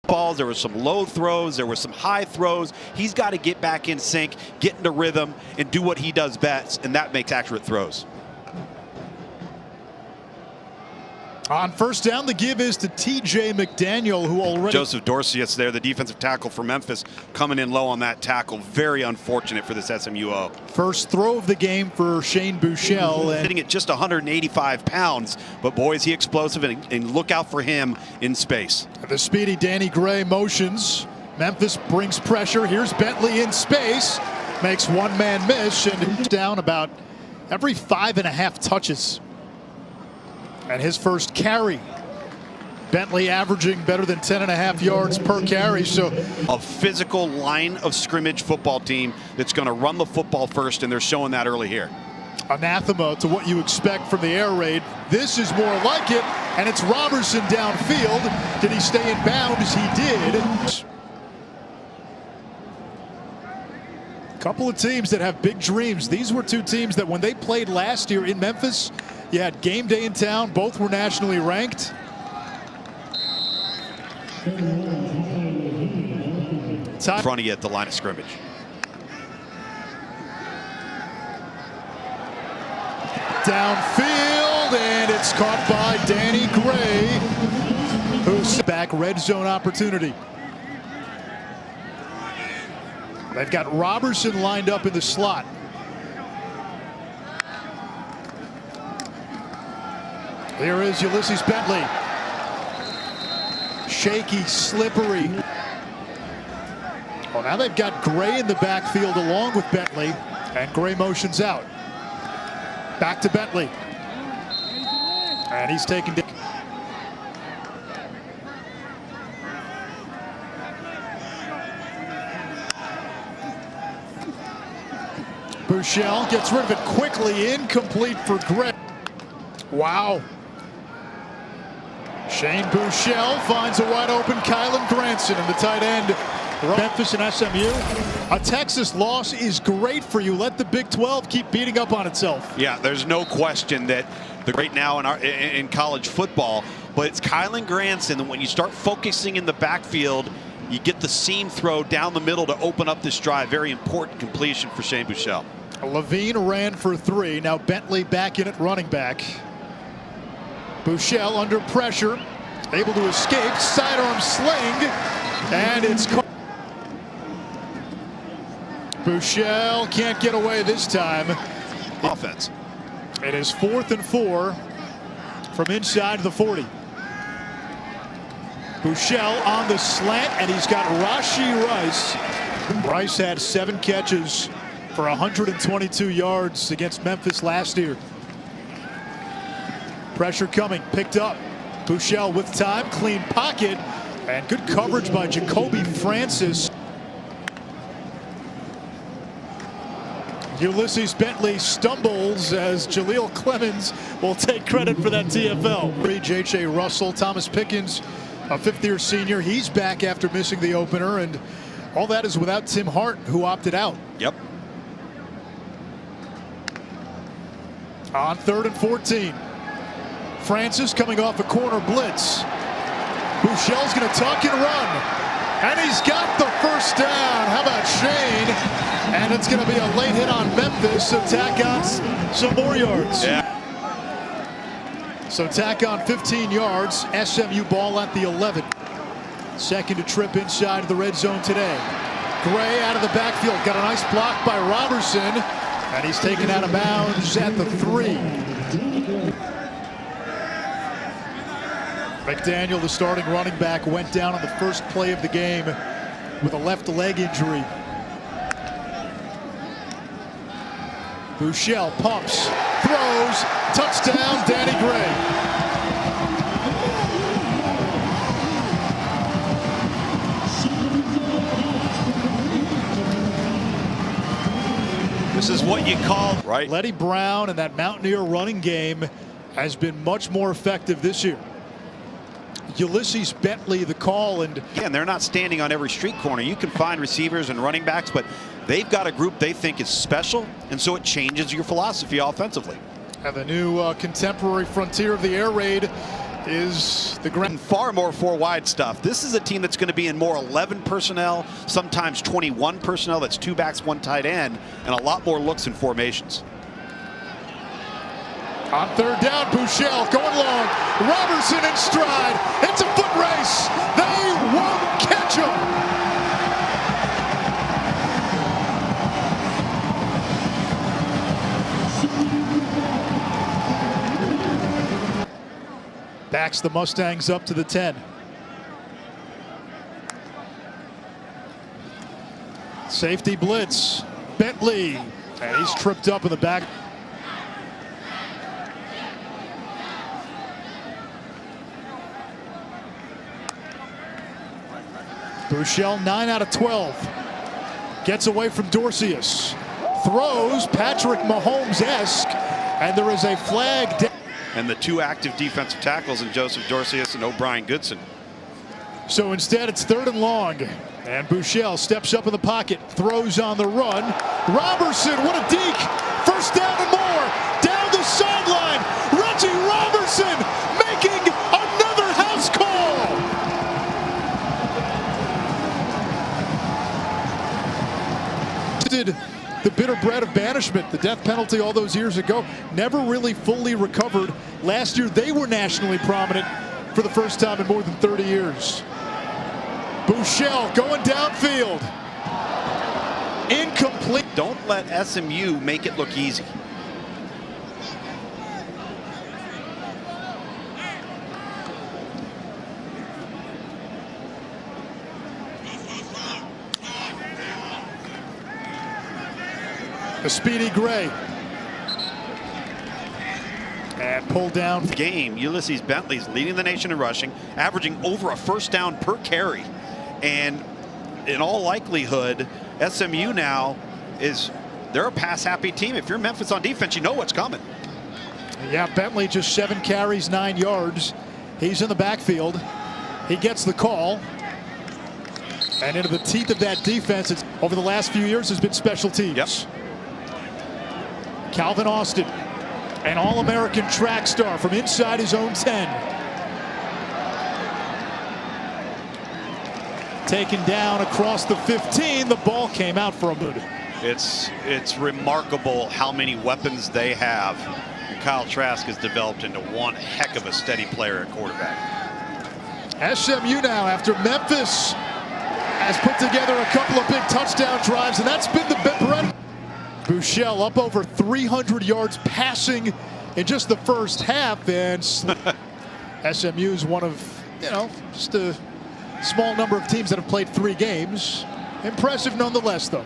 balls, there were some low throws, there were some high throws. He's got to get back in sync, get into rhythm, and do what he does best, and that makes accurate throws. On first down, the give is to T.J. McDaniel, who already... Joseph Dorsey, it's there, the defensive tackle for Memphis, coming in low on that tackle. Very unfortunate for this SMUO. First throw of the game for Shane Buechele. Hitting at just 185 pounds, but boy, is he explosive, and look out for him in space. The speedy Danny Gray motions. Memphis brings pressure. Here's Bentley in space. Makes one man miss and down about every 5.5 touches. And his first carry. Bentley averaging better than 10.5 yards per carry. So a physical line of scrimmage football team that's going to run the football first, and they're showing that early here. Anathema to what you expect from the air raid. This is more like it, and it's Roberson downfield. Did he stay in bounds? He did. Couple of teams that have big dreams. These were two teams that when they played last year in Memphis, you had game day in town. Both were nationally ranked. In front of you at the line of scrimmage. Downfield, and it's caught by Danny Gray, who's back. Red zone opportunity. They've got Roberson lined up in the slot. Here is Ulysses Bentley. Shaky, slippery. Well, now they've got Gray in the backfield along with Bentley, and Gray motions out. Back to Bentley. And he's taken down. Buechele gets rid of it quickly. Incomplete for Gray. Wow. Shane Buechele finds a wide open Kylen Granson, and the tight end. Memphis and SMU. A Texas loss is great for you. Let the Big 12 keep beating up on itself. Yeah, there's no question that the great now in college football, but it's Kylen Granson. And when you start focusing in the backfield, you get the seam throw down the middle to open up this drive. Very important completion for Shane Buechele. Levine ran for 3. Now Bentley back in at running back. Buechele under pressure, able to escape, sidearm sling, and it's caught. Buechele can't get away this time. Offense. It is 4th and 4 from inside the 40. Buechele on the slant, and he's got Rashee Rice. Rice had 7 catches for 122 yards against Memphis last year. Pressure coming, picked up. Buechele with time, clean pocket, and good coverage by Jacoby Francis. Ulysses Bentley stumbles as Jaleel Clemens will take credit for that TFL. J.J. Russell, Thomas Pickens, a 5th-year senior. He's back after missing the opener, and all that is without Tim Hart, who opted out. Yep. On 3rd and 14. Francis coming off a corner blitz. Buechele's going to tuck and run. And he's got the first down. How about Shane? And it's going to be a late hit on Memphis, so tack on some more yards. Yeah. So tack on 15 yards. SMU ball at the 11. Second to trip inside of the red zone today. Gray out of the backfield. Got a nice block by Roberson. And he's taken out of bounds at the 3. McDaniel, the starting running back, went down on the first play of the game with a left leg injury. Buechele pumps, throws, touchdown, Danny Gray. This is what you call, right? Letty Brown and that Mountaineer running game has been much more effective this year. Ulysses Bentley the call, and again, they're not standing on every street corner. You can find receivers and running backs, but they've got a group they think is special, and so it changes your philosophy offensively. And the new contemporary frontier of the air raid is the grand. Far more four wide stuff. This is a team that's going to be in more 11 personnel, sometimes 21 personnel. That's 2 backs, 1 tight end, and a lot more looks and formations. On third down, Buechele going long. Robertson in stride. It's a foot race. They won't catch him. Backs the Mustangs up to the 10. Safety blitz. Bentley. And he's tripped up in the back. Buechele 9 out of 12. Gets away from Dorceus. Throws Patrick Mahomes-esque. And there is a flag. And the 2 active defensive tackles in Joseph Dorceus and O'Brien Goodson. So instead it's 3rd and long. And Buechele steps up in the pocket. Throws on the run. Robertson, what a deke. 1st down and more. Down the sideline. Reggie Robertson making another house call. Did the bitter bread of banishment, the death penalty all those years ago, never really fully recovered. Last year they were nationally prominent for the first time in more than 30 years. Buechele going downfield. Incomplete. Don't let SMU make it look easy. A speedy Gray. And pulled down. Game, Ulysses Bentley's leading the nation in rushing, averaging over a 1st down per carry. And in all likelihood, SMU now they're a pass-happy team. If you're Memphis on defense, you know what's coming. Yeah, Bentley just 7 carries, 9 yards. He's in the backfield. He gets the call. And into the teeth of that defense, it's, over the last few years, has been special teams. Yep. Calvin Austin, an All-American track star from inside his own 10. Taken down across the 15. The ball came out for a boot. It's remarkable how many weapons they have. And Kyle Trask has developed into one heck of a steady player at quarterback. SMU now, after Memphis has put together a couple of big touchdown drives, and that's been the bread. Buechele up over 300 yards passing in just the first half, and SMU is one of, just a small number of teams that have played 3 games. Impressive nonetheless, though.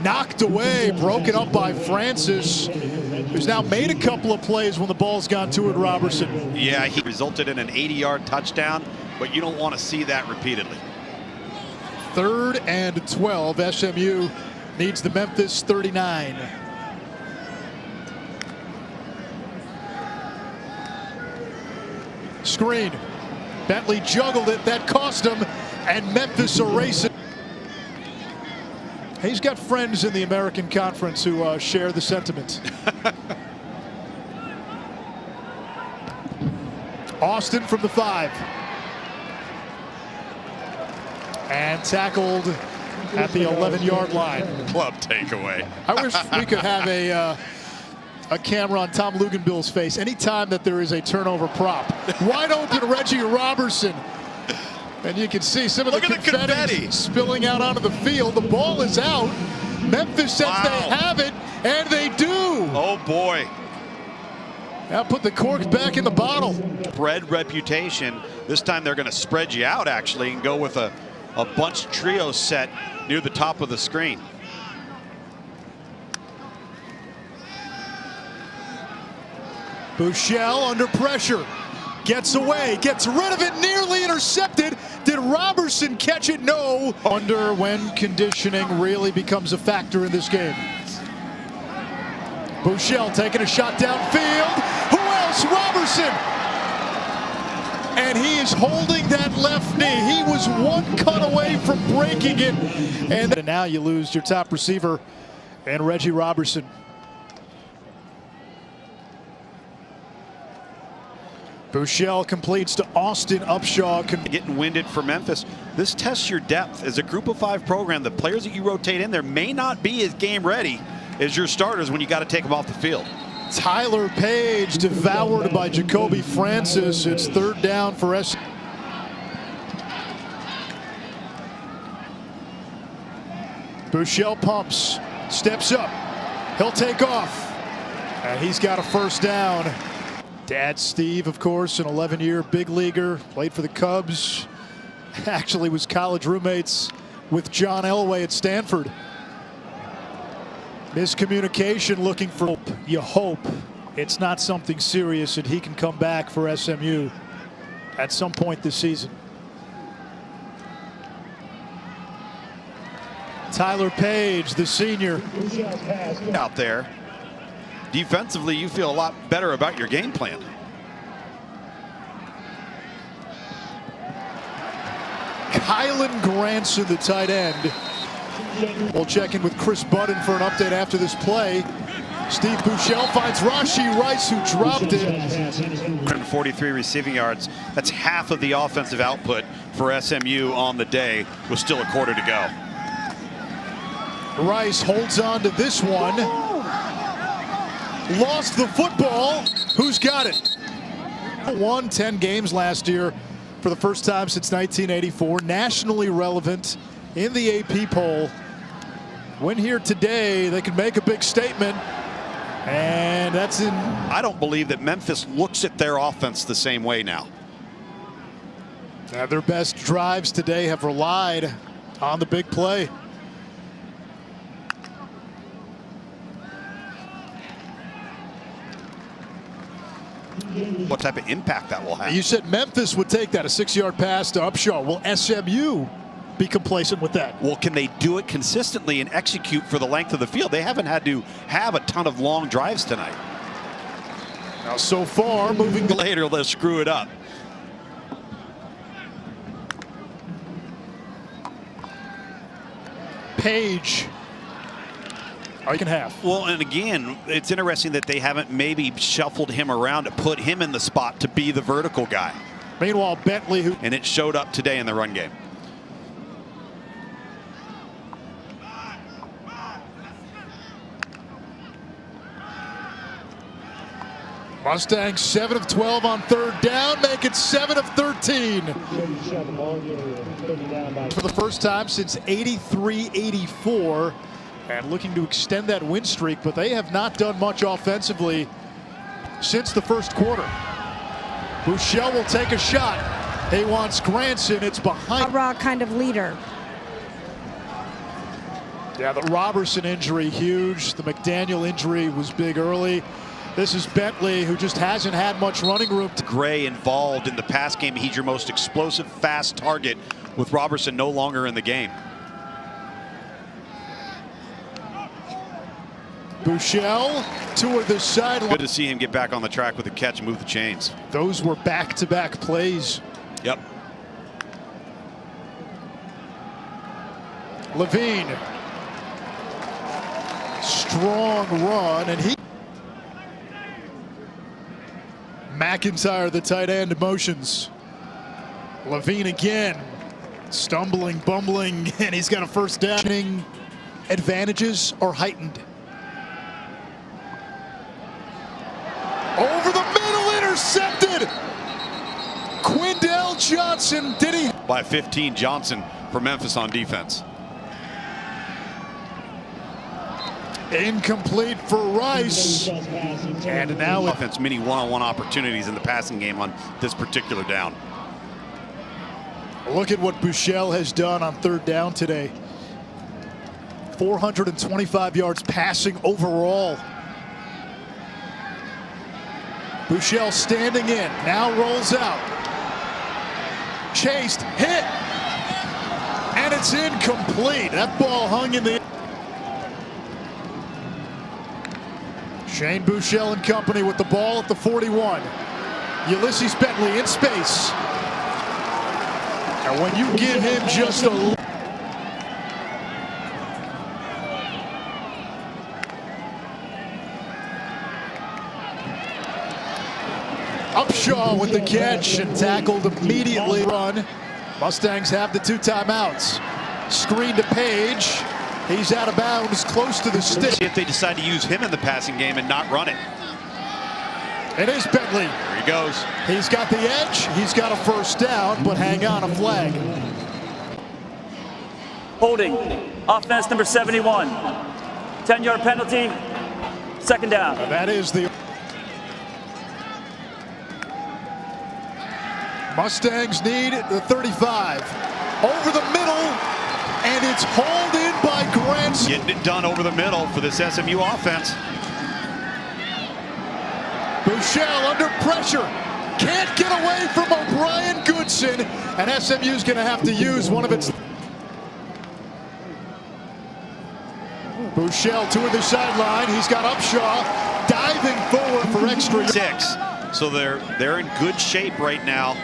Knocked away, broken up by Francis, who's now made a couple of plays when the ball's gone to it, Robertson. Yeah, he resulted in an 80-yard touchdown, but you don't want to see that repeatedly. 3rd and 12. SMU needs the Memphis 39. Screen. Bentley juggled it. That cost him, and Memphis erased it. He's got friends in the American Conference who share the sentiment. Austin from the 5. And tackled at the 11-yard line. Club takeaway. I wish we could have a camera on Tom Luginbill's face anytime that there is a turnover prop. Wide open Reggie Robertson. And you can see some of the confetti spilling out onto the field. The ball is out. Memphis says they have it, and they do. Oh, boy. Now put the cork back in the bottle. Spread reputation. This time they're going to spread you out, actually, and go with a bunch trio set near the top of the screen. Buechele under pressure. Gets away, gets rid of it, nearly intercepted. Did Robertson catch it? No. Wonder when conditioning really becomes a factor in this game. Buechele taking a shot downfield. Who else? Robertson. And he is holding that left knee. He was one cut away from breaking it. And now you lose your top receiver and Reggie Robertson. Buechele completes to Austin Upshaw. Getting winded for Memphis. This tests your depth. As a group of 5 program, the players that you rotate in there may not be as game ready as your starters when you got to take them off the field. Tyler Page devoured by Jacoby Francis. It's third down for S. Buechele pumps, steps up, he'll take off, and he's got a first down. Dad Steve, of course, an 11-year big leaguer, played for the Cubs, actually was college roommates with John Elway at Stanford. Miscommunication, looking for hope. You hope it's not something serious and he can come back for SMU at some point this season. Tyler Page, the senior. Out there. Defensively, you feel a lot better about your game plan. Kylen Granson, the tight end. We'll check in with Chris Budden for an update after this play. Steve Buechele finds Rashee Rice, who dropped it. 143 receiving yards. That's half of the offensive output for SMU on the day, with still a quarter to go. Rice holds on to this one. Lost the football. Who's got it? Won 10 games last year for the first time since 1984. Nationally relevant in the AP poll. Win here today, they can make a big statement. And that's in. I don't believe that Memphis looks at their offense the same way now. Their best drives today have relied on the big play. What type of impact that will have. You said Memphis would take that, a 6-yard pass to Upshaw. Will SMU be complacent with that? Well, can they do it consistently and execute for the length of the field? They haven't had to have a ton of long drives tonight. Now, so far, moving later, they'll screw it up. Page. Second half. Well, and again, it's interesting that they haven't maybe shuffled him around to put him in the spot to be the vertical guy. Meanwhile, Bentley, who. And it showed up today in the run game. Mustangs 7 of 12 on third down, make it 7 of 13. For the first time since 83-84, and looking to extend that win streak, but they have not done much offensively since the first quarter. Buechele will take a shot. He wants Granson. It's behind. A raw kind of leader. Yeah, the Robertson injury huge. The McDaniel injury was big early. This is Bentley, who just hasn't had much running room. Gray involved in the pass game. He's your most explosive, fast target with Robertson no longer in the game. Buechele toward the sideline. Good to see him get back on the track with a catch and move the chains. Those were back-to-back plays. Yep. Levine. Strong run, and he. McIntyre, the tight end, motions. Levine again. Stumbling, bumbling, and he's got a first down. Advantages are heightened. Over the middle, intercepted. Quindell Johnson, did he? By 15, Johnson for Memphis on defense. Incomplete for Rice. And now Offense, many one-on-one opportunities in the passing game on this particular down. look at what Buechele has done on third down today. 425 yards passing overall. Buechele standing in, now rolls out. Chased, hit, and it's incomplete. That ball hung in the. Shane Buechele and company with the ball at the 41. Ulysses Bentley in space. And when you give him just a. Up Upshaw with the catch and tackled immediately. Run. Mustangs have the 2 timeouts. Screen to Page. He's out of bounds, close to the stick. See if they decide to use him in the passing game and not run it. It is Bentley. There he goes. He's got the edge. He's got a first down, but hang on, a flag. Holding. Offense number 71. 10-yard penalty. Second down. That is the Mustangs need the 35. Over the middle, and it's hauled in by Granson. Getting it done over the middle for this SMU offense. Buechele under pressure. Can't get away from O'Brien Goodson, and SMU's going to have to use one of its. Buechele to the sideline. He's got Upshaw diving forward for extra. 6. So they're in good shape right now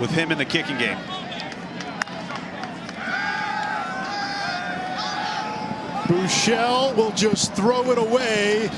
with him in the kicking game. Buechele will just throw it away.